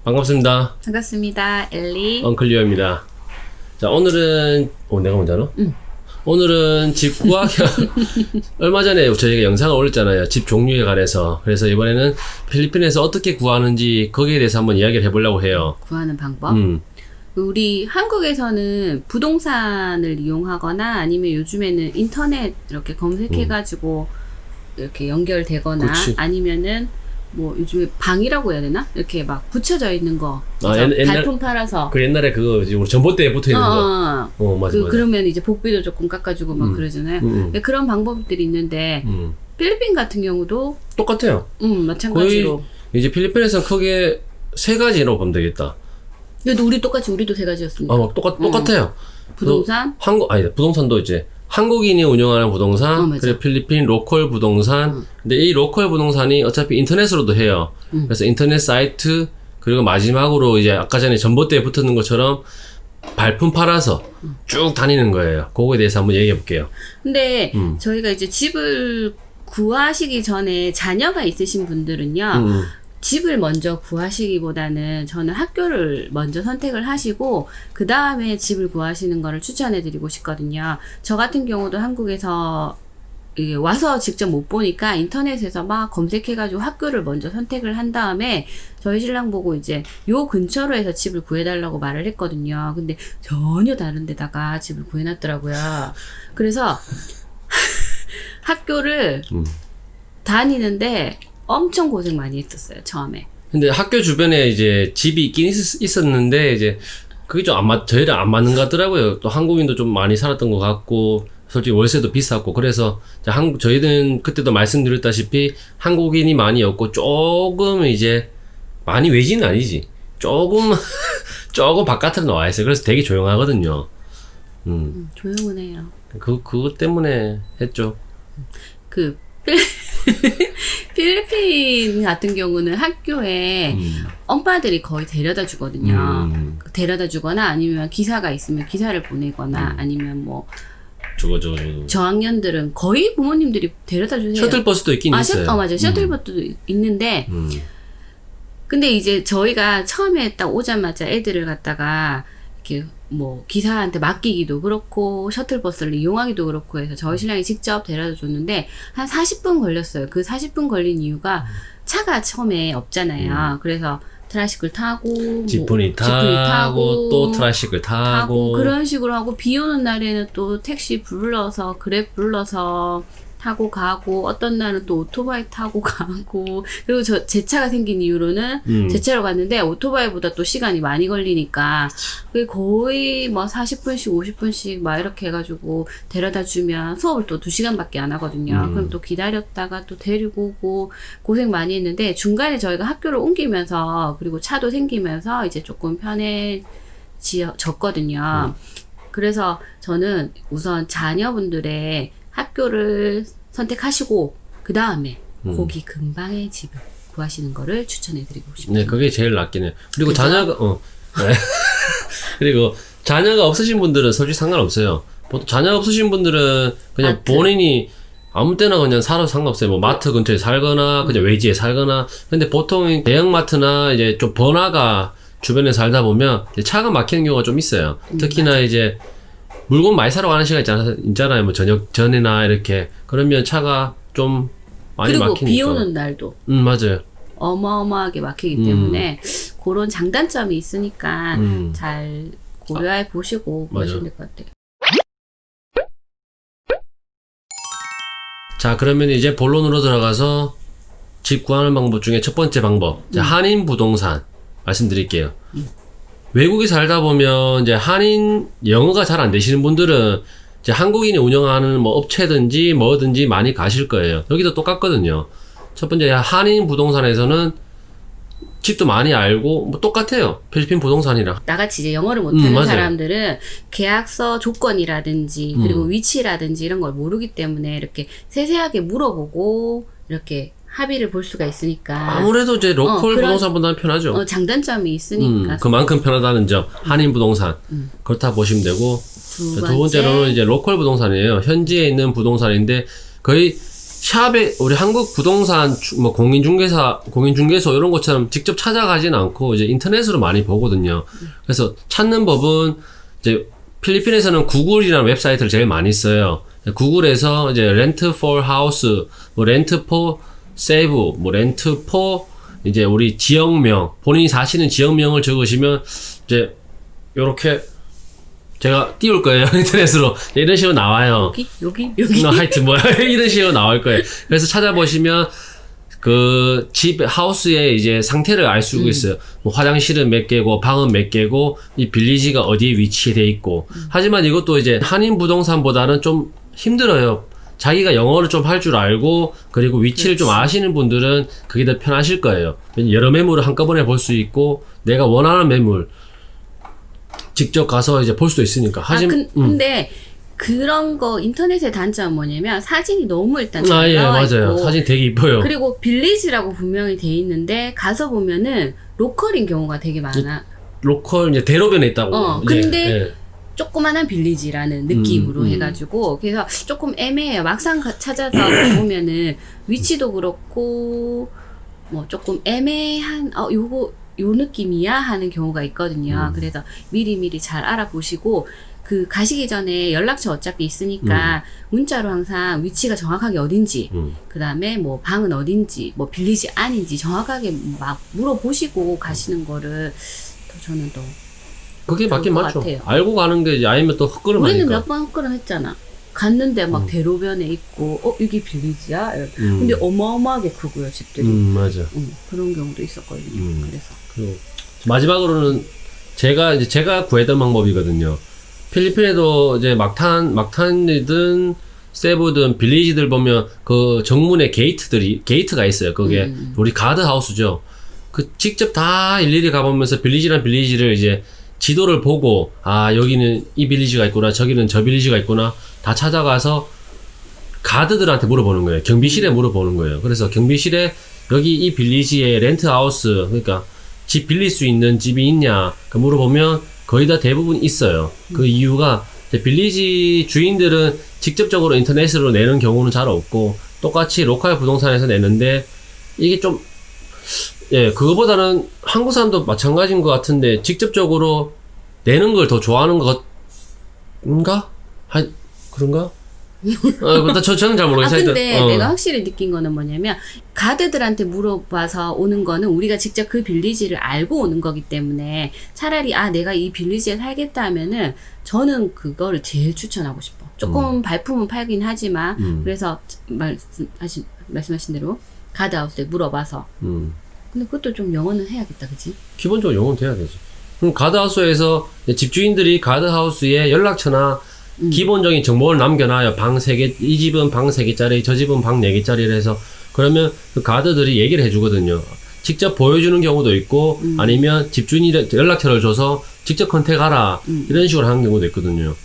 반갑습니다. 반갑습니다. 엘리. 엉클리어입니다. 자, 오늘은 내가 먼저 하나? 오늘은 집 구하기 얼마 전에 저희가 영상을 올렸잖아요. 집 종류에 관해서. 그래서 이번에는 필리핀에서 어떻게 구하는지 거기에 대해서 한번 이야기를 해보려고 해요. 구하는 방법. 우리 한국에서는 부동산을 이용하거나 아니면 요즘에는 인터넷 이렇게 검색해가지고 이렇게 연결되거나 그치. 아니면은 뭐 요즘에 방이라고 해야 되나? 이렇게 막 붙여져 있는 거. 옛날- 발품 팔아서. 그 옛날에 그거 우리 전봇대에 붙어 있는 거. 맞아, 맞아. 그러면 이제 복비도 조금 깎아주고 막 그러잖아요. 그런 방법들이 있는데 필리핀 같은 경우도 똑같아요. 마찬가지로. 거의 이제 필리핀에서는 크게 세 가지로 보면 되겠다. 그래도 우리도 세 가지였습니다. 막 똑같아요. 부동산, 부동산도 이제 한국인이 운영하는 부동산, 맞아. 그리고 필리핀 로컬 부동산. 근데 이 로컬 부동산이 어차피 인터넷으로도 해요. 그래서 인터넷 사이트, 그리고 마지막으로 이제 아까 전에 전봇대에 붙는 것처럼 발품 팔아서 쭉 다니는 거예요. 그거에 대해서 한번 얘기해 볼게요. 근데 저희가 이제 집을 구하시기 전에 자녀가 있으신 분들은요, 집을 먼저 구하시기보다는 저는 학교를 먼저 선택을 하시고 그 다음에 집을 구하시는 거를 추천해 드리고 싶거든요. 저 같은 경우도 한국에서 이게 와서 직접 못 보니까 인터넷에서 막 검색해가지고 학교를 먼저 선택을 한 다음에 저희 신랑 보고 이제 요 근처로 해서 집을 구해달라고 말을 했거든요. 근데 전혀 다른 데다가 집을 구해놨더라고요. 그래서 학교를 다니는데 엄청 고생 많이 했었어요, 처음에. 근데 학교 주변에 이제 집이 있긴 있었는데 이제 그게 좀 저희랑 안 맞는 것 같더라고요. 또 한국인도 좀 많이 살았던 것 같고 솔직히 월세도 비쌌고 그래서 저희는 그때도 말씀드렸다시피 한국인이 많이 없고 조금 이제 많이 외지는 아니지. 조금 바깥으로 나와 있어요. 그래서 되게 조용하거든요. 조용은 해요. 그것 때문에 했죠. 필리핀 같은 경우는 학교에 엄마들이 거의 데려다 주거든요. 데려다 주거나 아니면 기사가 있으면 기사를 보내거나 아니면 뭐 저학년들은 거의 부모님들이 데려다 주세요. 셔틀버스도 있긴 있어요. 맞아요. 셔틀버스도 있는데 근데 이제 저희가 처음에 딱 오자마자 애들을 갖다가 이렇게 뭐 기사한테 맡기기도 그렇고 셔틀버스를 이용하기도 그렇고 해서 저희 신랑이 직접 데려다 줬는데 한 40분 걸렸어요. 그 40분 걸린 이유가 차가 처음에 없잖아요. 그래서 트라이시클 타고 지프니 타고 또 트라이시클 타고 그런 식으로 하고 비 오는 날에는 또 택시 불러서 그랩 불러서 타고 가고 어떤 날은 또 오토바이 타고 가고 그리고 제 차가 생긴 이후로는 제 차로 갔는데 오토바이보다 또 시간이 많이 걸리니까 그게 거의 뭐 40분씩 50분씩 막 이렇게 해가지고 데려다 주면 수업을 또 2시간밖에 안 하거든요. 그럼 또 기다렸다가 또 데리고 오고 고생 많이 했는데 중간에 저희가 학교를 옮기면서 그리고 차도 생기면서 이제 조금 편해졌거든요. 그래서 저는 우선 자녀분들의 학교를 선택하시고 그 다음에 거기 근방의 집을 구하시는 거를 추천해드리고 싶습니다. 네, 그게 제일 낫긴 해요. 그리고 그죠? 네. 그리고 자녀가 없으신 분들은 솔직히 상관없어요. 보통 자녀가 없으신 분들은 그냥 본인이 아무 때나 그냥 살아도 상관없어요. 뭐 마트 근처에 살거나 그냥 외지에 살거나. 근데 보통 대형마트나 이제 좀 번화가 주변에 살다 보면 차가 막히는 경우가 좀 있어요. 특히나 맞아. 이제 물건 많이 사러 가는 시간 있잖아요. 뭐 저녁 전에나 이렇게. 그러면 차가 좀 많이 그리고 막히니까. 비 오는 날도 맞아요. 어마어마하게 막히기 때문에 그런 장단점이 있으니까 잘 고려해 보시고 구하시면 될 것 같아요. 자, 그러면 이제 본론으로 들어가서 집 구하는 방법 중에 첫 번째 방법. 자, 한인 부동산 말씀드릴게요. 외국에 살다 보면 이제 영어가 잘 안 되시는 분들은 이제 한국인이 운영하는 뭐 업체든지 뭐든지 많이 가실 거예요. 여기도 똑같거든요. 첫 번째 한인 부동산에서는 집도 많이 알고 뭐 똑같아요. 필리핀 부동산이랑. 나같이 이제 영어를 못하는 맞아요. 사람들은 계약서 조건이라든지 그리고 위치라든지 이런 걸 모르기 때문에 이렇게 세세하게 물어보고 이렇게 합의를 볼 수가 있으니까 아무래도 이제 로컬 그런- 부동산보다는 편하죠. 장단점이 있으니까 그만큼 편하다는 점. 한인 부동산. 그렇다 보시면 되고. 두 번째로는 이제 로컬 부동산이에요. 현지에 있는 부동산인데 거의 샵에 우리 한국 부동산 뭐 공인중개소 이런 것처럼 직접 찾아가진 않고 이제 인터넷으로 많이 보거든요. 그래서 찾는 법은 이제 필리핀에서는 구글이라는 웹사이트를 제일 많이 써요. 구글에서 이제 rent for house, 뭐 rent for save, 뭐 rent for 이제 우리 지역명, 본인이 사시는 지역명을 적으시면 이제 요렇게 제가 띄울 거예요. 인터넷으로. 이런 식으로 나와요. 여기? 하여튼 뭐야. 이런 식으로 나올 거예요. 그래서 찾아보시면 그 집 하우스의 이제 상태를 알 수 있어요. 뭐 화장실은 몇 개고 방은 몇 개고 이 빌리지가 어디에 위치돼 있고. 하지만 이것도 이제 한인 부동산보다는 좀 힘들어요. 자기가 영어를 좀 할 줄 알고 그리고 위치를 좀 아시는 분들은 그게 더 편하실 거예요. 여러 매물을 한꺼번에 볼 수 있고 내가 원하는 매물 직접 가서 이제 볼 수 있으니까. 근데 그런 거 인터넷의 단점은 뭐냐면 사진이 너무 일단 잘 예, 나와 맞아요. 있고 사진 되게 이뻐요. 그리고 빌리지라고 분명히 돼 있는데 가서 보면은 로컬인 경우가 되게 많아. 로컬 이제 대로변에 있다고. 근데 예. 조그만한 빌리지라는 느낌으로 해가지고 그래서 조금 애매해요. 막상 찾아서 보면은 위치도 그렇고 뭐 조금 애매한 요 느낌이야 하는 경우가 있거든요. 그래서 미리미리 잘 알아보시고 그 가시기 전에 연락처 어차피 있으니까 문자로 항상 위치가 정확하게 어딘지 그 다음에 뭐 방은 어딘지 뭐 빌리지 아닌지 정확하게 막 물어보시고 가시는 거를 더 저는 더 그게 맞긴 것 맞죠. 같아요. 알고 가는 게 아니면 또 헛걸음하니까. 우리는 몇 번 헛걸음했잖아. 갔는데 막 대로변에 있고 여기 빌리지야? 근데 어마어마하게 크고요 집들이. 맞아. 그런 경우도 있었거든요. 그래서 그리고 마지막으로는 제가 구했던 방법이거든요. 필리핀에도 이제 막탄이든 세부든 빌리지들 보면 그 정문에 게이트가 있어요. 그게 우리 가드하우스죠. 그 직접 다 일일이 가보면서 빌리지랑 빌리지를 이제 지도를 보고 여기는 이 빌리지가 있구나 저기는 저 빌리지가 있구나 다 찾아가서 가드들한테 물어보는 거예요. 경비실에 물어보는 거예요. 그래서 경비실에 여기 이 빌리지에 렌트하우스 그러니까 집 빌릴 수 있는 집이 있냐 물어보면 거의 다 대부분 있어요. 그 이유가 빌리지 주인들은 직접적으로 인터넷으로 내는 경우는 잘 없고 똑같이 로컬 부동산에서 내는데 이게 좀 그거보다는 한국 사람도 마찬가지인 것 같은데 직접적으로 내는 걸 더 좋아하는 것인가? 그런가? 저는 잘 모르겠어요. 근데 내가 확실히 느낀 거는 뭐냐면 가드들한테 물어봐서 오는 거는 우리가 직접 그 빌리지를 알고 오는 거기 때문에 차라리 내가 이 빌리지에 살겠다 하면은 저는 그거를 제일 추천하고 싶어. 조금 발품은 팔긴 하지만 그래서 말씀하신 대로 가드하우스에 물어봐서 근데 그것도 좀 영어는 해야겠다, 그치? 기본적으로 영어는 돼야 되지. 그럼 가드하우스에서 집주인들이 가드하우스에 연락처나 기본적인 정보를 남겨놔요. 방 3개, 이 집은 방 3개짜리, 저 집은 방 4개짜리를 해서. 그러면 그 가드들이 얘기를 해주거든요. 직접 보여주는 경우도 있고, 아니면 집주인이 연락처를 줘서 직접 컨택하라. 이런 식으로 하는 경우도 있거든요.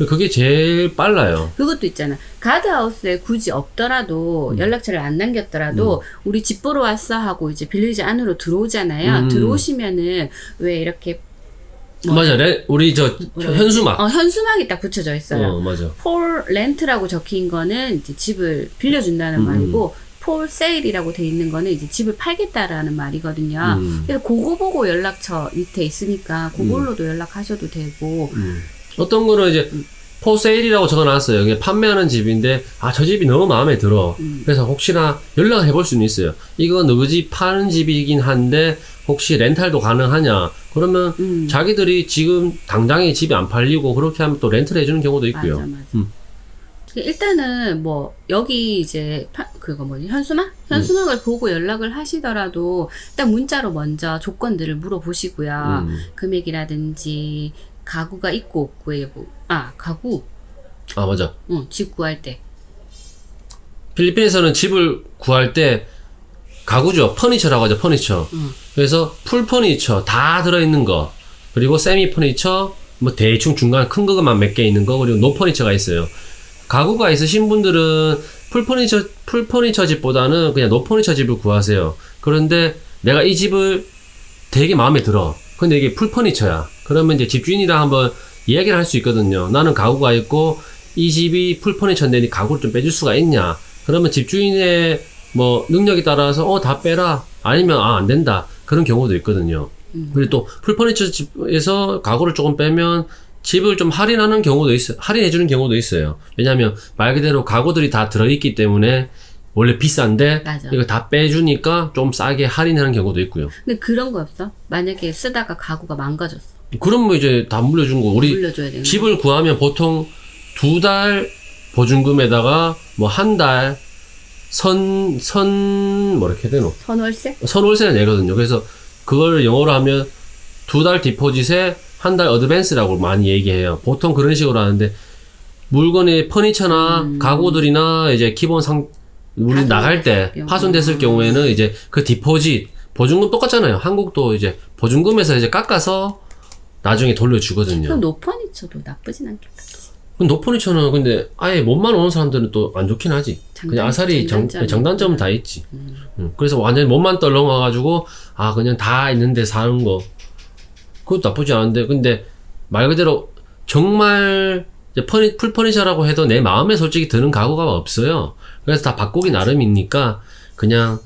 그게 제일 빨라요. 그것도 있잖아. 가드하우스에 굳이 없더라도 연락처를 안 남겼더라도 우리 집 보러 왔어 하고 이제 빌리지 안으로 들어오잖아요. 들어오시면은 왜 이렇게 맞아. 우리 현수막. 현수막이 딱 붙여져 있어요. 맞아. 폴 렌트라고 적힌 거는 이제 집을 빌려준다는 말이고 폴 세일이라고 돼 있는 거는 이제 집을 팔겠다라는 말이거든요. 그래서 그거 보고 연락처 밑에 있으니까 그걸로도 연락하셔도 되고 어떤 거는 이제 포세일이라고 적어놨어요. 그게 판매하는 집인데 저 집이 너무 마음에 들어. 그래서 혹시나 연락을 해볼 수는 있어요. 이거 너희 집 파는 집이긴 한데 혹시 렌탈도 가능하냐? 그러면 자기들이 지금 당장에 집이 안 팔리고 그렇게 하면 또 렌트를 해주는 경우도 있고요. 맞아. 일단은 뭐 여기 이제 현수막을 보고 연락을 하시더라도 일단 문자로 먼저 조건들을 물어보시고요. 금액이라든지 가구가 있고 없고의 가구. 맞아. 집 구할 때. 필리핀에서는 집을 구할 때 가구죠. 퍼니처라고 하죠. 퍼니처. 그래서 풀 퍼니처 다 들어있는 거. 그리고 세미 퍼니처 뭐 대충 중간 큰 거만 몇 개 있는 거. 그리고 노 퍼니처가 있어요. 가구가 있으신 분들은 풀 퍼니처 집보다는 그냥 노 퍼니처 집을 구하세요. 그런데 내가 이 집을 되게 마음에 들어. 근데 이게 풀 퍼니처야. 그러면 이제 집주인이랑 한번 이야기를 할 수 있거든요. 나는 가구가 있고 이 집이 풀 퍼니처인데 가구를 좀 빼줄 수가 있냐. 그러면 집주인의 뭐 능력에 따라서 다 빼라 아니면 안 된다 그런 경우도 있거든요. 그리고 또 풀퍼니처 집에서 가구를 조금 빼면 집을 좀 할인하는 경우도 있어요. 할인해주는 경우도 있어요. 왜냐하면 말 그대로 가구들이 다 들어있기 때문에 원래 비싼데 맞아. 이거 다 빼주니까 좀 싸게 할인하는 경우도 있고요. 근데 그런 거 없어? 만약에 쓰다가 가구가 망가졌어. 그럼 뭐 이제 다 물려준 거. 우리 물려줘야 되는 집을 구하면 보통 2달 보증금에다가 뭐 한 달 뭐 이렇게 되노? 선월세? 선월세를 내거든요. 그래서 그걸 영어로 하면 2달 디포짓에 한 달 어드밴스라고 많이 얘기해요. 보통 그런 식으로 하는데 물건의 퍼니처나 가구들이나 이제 기본 우리 나갈 때 파손됐을 경우에는 이제 그 디포짓 보증금 똑같잖아요. 한국도 이제 보증금에서 이제 깎아서 나중에 돌려주거든요. 그럼 노퍼니처도 나쁘진 않겠다. 노퍼니처는 근데 아예 몸만 오는 사람들은 또 안 좋긴 하지. 그냥 아사리 장단점은 다 있지. 그래서 완전히 몸만 떨렁 와가지고 그냥 다 있는데 사는 거 그것도 나쁘지 않은데 근데 말 그대로 정말 이제 풀퍼니처라고 해도 내 마음에 솔직히 드는 가구가 없어요. 그래서 다 바꾸기 나름이니까 그냥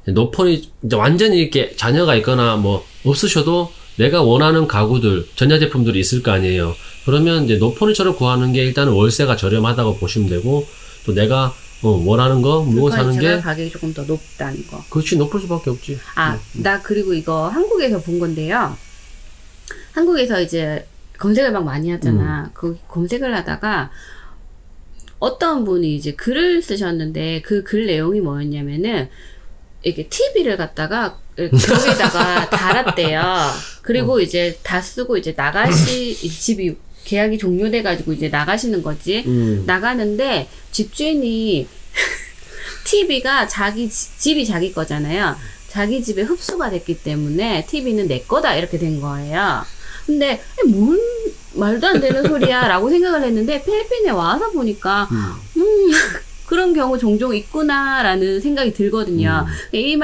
이제 완전히 이렇게 자녀가 있거나 뭐 없으셔도 내가 원하는 가구들, 전자제품들이 있을 거 아니에요. 그러면 이제 노퍼니처를 구하는 게 일단은 월세가 저렴하다고 보시면 되고 또 내가 원하는 거 물건 사는 게 가격이 조금 더 높다는 거. 그렇지 높을 수밖에 없지. 나 그리고 이거 한국에서 본 건데요. 한국에서 이제 검색을 막 많이 하잖아. 그 검색을 하다가 어떤 분이 이제 글을 쓰셨는데 그 글 내용이 뭐였냐면은 이렇게 TV를 갖다가 벽에다가 달았대요. 그리고 이제 다 쓰고 이제 집이 계약이 종료돼가지고 이제 나가시는 거지. 나가는데 집주인이 TV가 집이 자기 거잖아요. 자기 집에 흡수가 됐기 때문에 TV는 내 거다 이렇게 된 거예요. 근데 뭔 말도 안 되는 소리야 라고 생각을 했는데 필리핀에 와서 보니까 그런 경우 종종 있구나라는 생각이 들거든요. 이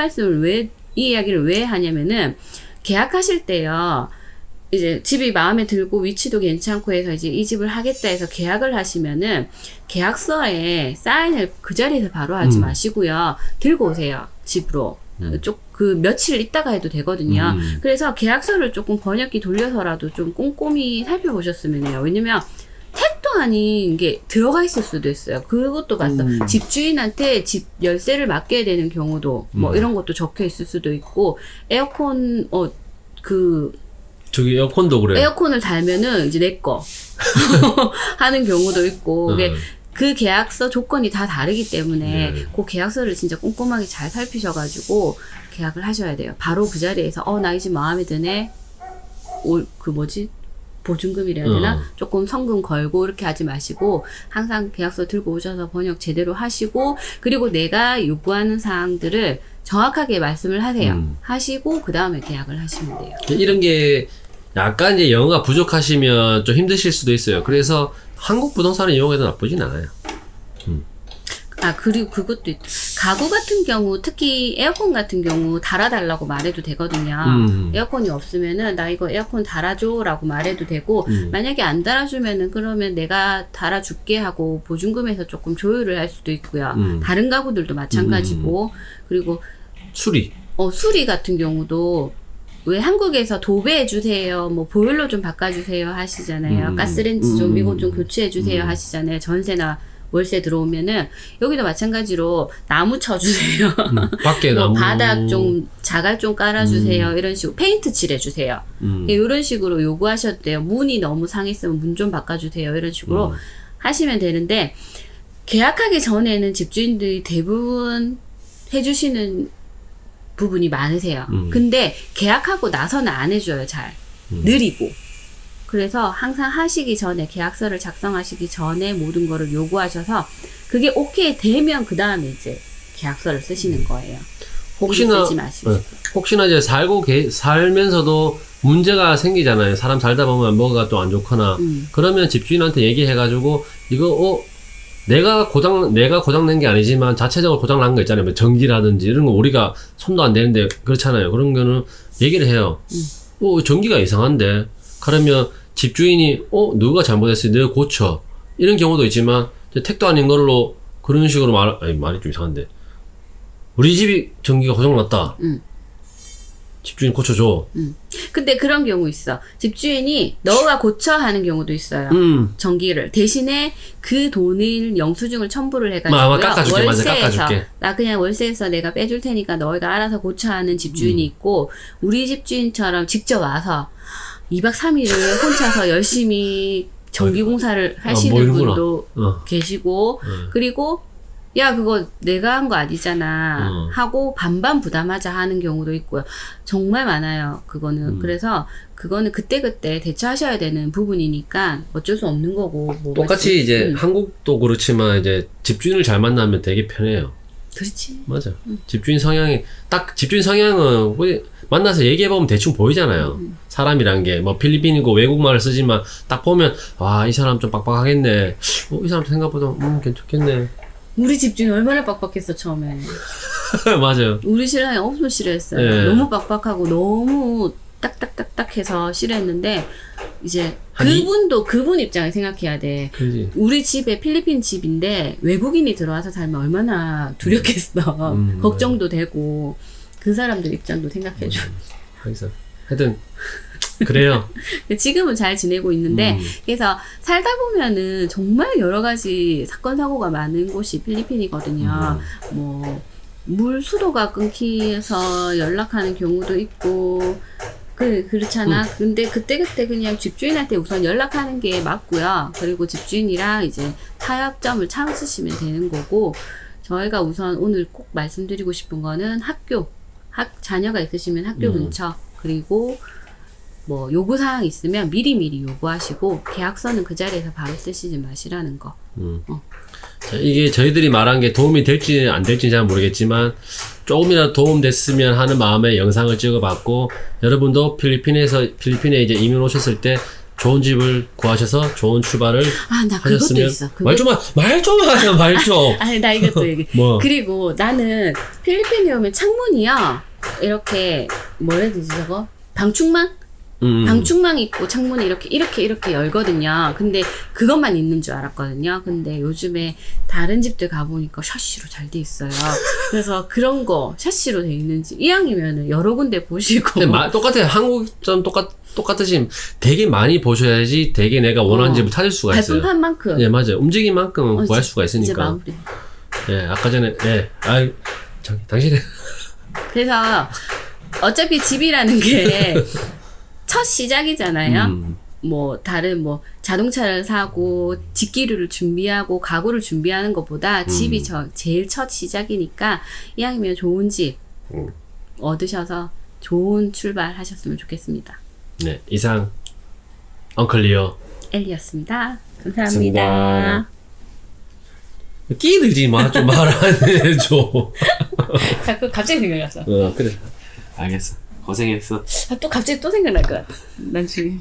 이야기를 왜 하냐면은 계약하실 때요. 이제 집이 마음에 들고 위치도 괜찮고 해서 이제 이 집을 하겠다 해서 계약을 하시면은 계약서에 사인을 그 자리에서 바로 하지 마시고요. 들고 오세요. 집으로. 그 며칠 있다가 해도 되거든요. 그래서 계약서를 조금 번역기 돌려서라도 좀 꼼꼼히 살펴보셨으면 해요. 왜냐면 택도 아닌 게 들어가 있을 수도 있어요. 그것도 봤어. 집주인한테 집 열쇠를 맡겨야 되는 경우도 뭐 이런 것도 적혀 있을 수도 있고 에어컨 저기 에어컨도 그래요. 에어컨을 달면은 이제 내 거 하는 경우도 있고 그게 그 계약서 조건이 다 다르기 때문에 그 계약서를 진짜 꼼꼼하게 잘 살피셔가지고 계약을 하셔야 돼요. 바로 그 자리에서 나 이 집 마음에 드네. 보증금이라 해야 되나? 조금 성금 걸고 이렇게 하지 마시고 항상 계약서 들고 오셔서 번역 제대로 하시고 그리고 내가 요구하는 사항들을 정확하게 말씀을 하세요. 하시고 그 다음에 계약을 하시면 돼요. 이런 게 약간 이제 영어가 부족하시면 좀 힘드실 수도 있어요. 그래서 한국 부동산을 이용해도 나쁘진 않아요. 그리고 그것도 가구 같은 경우 특히 에어컨 같은 경우 달아달라고 말해도 되거든요. 에어컨이 없으면은 나 이거 에어컨 달아줘 라고 말해도 되고 만약에 안 달아주면은 그러면 내가 달아줄게 하고 보증금에서 조금 조율을 할 수도 있고요. 다른 가구들도 마찬가지고 그리고 수리 같은 경우도 왜 한국에서 도배해주세요, 뭐 보일러 좀 바꿔주세요 하시잖아요. 가스렌지 좀 이거 좀 교체해주세요 하시잖아요. 전세나 월세 들어오면은 여기도 마찬가지로 나무 쳐주세요. 밖에 뭐 나무 바닥 좀 자갈 좀 깔아주세요. 이런 식으로 페인트 칠해주세요. 이런 식으로 요구하셔도 돼요. 문이 너무 상했으면 문 좀 바꿔주세요. 이런 식으로 하시면 되는데 계약하기 전에는 집주인들이 대부분 해주시는 부분이 많으세요. 근데 계약하고 나서는 안 해줘요. 잘 느리고. 그래서 항상 하시기 전에 계약서를 작성하시기 전에 모든 거를 요구하셔서 그게 오케이 되면 그 다음에 이제 계약서를 쓰시는 거예요. 혹시나 이제 살면서도 문제가 생기잖아요. 사람 살다 보면 뭐가 또 안 좋거나 그러면 집주인한테 얘기해가지고 이거 내가 고장낸 게 아니지만 자체적으로 고장난 거 있잖아요. 뭐 전기라든지 이런 거 우리가 손도 안 대는데 그렇잖아요. 그런 거는 얘기를 해요. 전기가 이상한데 그러면 집주인이 누가 잘못했어요. 내가 고쳐. 이런 경우도 있지만 택도 아닌 걸로 그런 식으로 말이 좀 이상한데. 우리 집이 전기가 고장났다. 집주인 고쳐줘. 근데 그런 경우 있어. 집주인이 너가 고쳐 하는 경우도 있어요. 전기를. 대신에 그 돈을 영수증을 첨부를 해가지고 깎아줄게. 맞아, 월세에서 깎아줄게. 나 그냥 월세에서 내가 빼줄 테니까 너희가 알아서 고쳐 하는 집주인이 있고 우리 집주인처럼 직접 와서 2박 3일을 혼자서 열심히 전기공사를 하시는 모이는구나. 분도 계시고 그리고 야 그거 내가 한 거 아니잖아 하고 반반 부담하자 하는 경우도 있고요. 정말 많아요. 그거는. 그래서 그거는 그때그때 대처하셔야 되는 부분이니까 어쩔 수 없는 거고. 뭐 똑같이 이제 한국도 그렇지만 이제 집주인을 잘 만나면 되게 편해요. 그렇지. 맞아. 집주인 성향은 우리 만나서 얘기해보면 대충 보이잖아요. 사람이란 게 뭐 필리핀이고 외국말을 쓰지만 딱 보면 이 사람 좀 빡빡하겠네. 이 사람 생각보다 괜찮겠네. 우리 집주인 얼마나 빡빡했어 처음에. 맞아요. 우리 신랑이 엄청 싫어했어요. 네. 너무 빡빡하고 너무 딱딱딱딱해서 싫어했는데 이제 그분 입장을 생각해야 돼. 그지. 우리 집에 필리핀 집인데 외국인이 들어와서 살면 얼마나 두렵겠어. 걱정도 되고 그 사람들 입장도 생각해줘. 하여튼 그래요. 지금은 잘 지내고 있는데 그래서 살다 보면은 정말 여러 가지 사건 사고가 많은 곳이 필리핀이거든요. 뭐 물 수도가 끊기서 연락하는 경우도 있고 그렇잖아. 근데 그때 그냥 집주인한테 우선 연락하는 게 맞고요. 그리고 집주인이랑 이제 타협점을 찾으시면 되는 거고 저희가 우선 오늘 꼭 말씀드리고 싶은 거는 자녀가 있으시면 학교 근처 그리고 뭐 요구사항 있으면 미리미리 요구하시고 계약서는 그 자리에서 바로 쓰시지 마시라는 거. 자, 이게 저희들이 말한 게 도움이 될지 안 될지 잘 모르겠지만 조금이라도 도움 됐으면 하는 마음에 영상을 찍어봤고 여러분도 필리핀에 이제 이민 오셨을 때 좋은 집을 구하셔서 좋은 출발을 나 그것도 하셨으면 있어. 말 좀 하세요. 말 좀. 아니 나 이것도 얘기. 뭐. 그리고 나는 필리핀에 오면 창문이요 이렇게 뭐라 해야 되지 저거 방충망? 방충망 있고 창문이 이렇게 열거든요. 근데 그것만 있는 줄 알았거든요. 근데 요즘에 다른 집들 가보니까 샤시로 잘 돼 있어요. 그래서 그런 거 샤시로 돼 있는지 이왕이면은 여러 군데 보시고. 근데 똑같아요. 한국처럼 똑같으신 되게 많이 보셔야지 되게 내가 원하는 집을 찾을 수가 있어요. 발품한 만큼. 예, 맞아요. 움직인 만큼 구할 수가 이제 있으니까. 마무리. 예, 아까 전에 당신은 그래서 어차피 집이라는 게 첫 시작이잖아요. 뭐 다른 뭐 자동차를 사고 직기류를 준비하고 가구를 준비하는 것보다 집이 제일 첫 시작이니까 이왕이면 좋은 집 얻으셔서 좋은 출발하셨으면 좋겠습니다. 네, 이상 엉클리어 엘리였습니다. 감사합니다. 끼들지 마, 좀 말 안 해줘. 자꾸 갑자기 생각났어. 그래. 알겠어. 고생했어. 또 갑자기 또 생각날 것 같아. 나중에.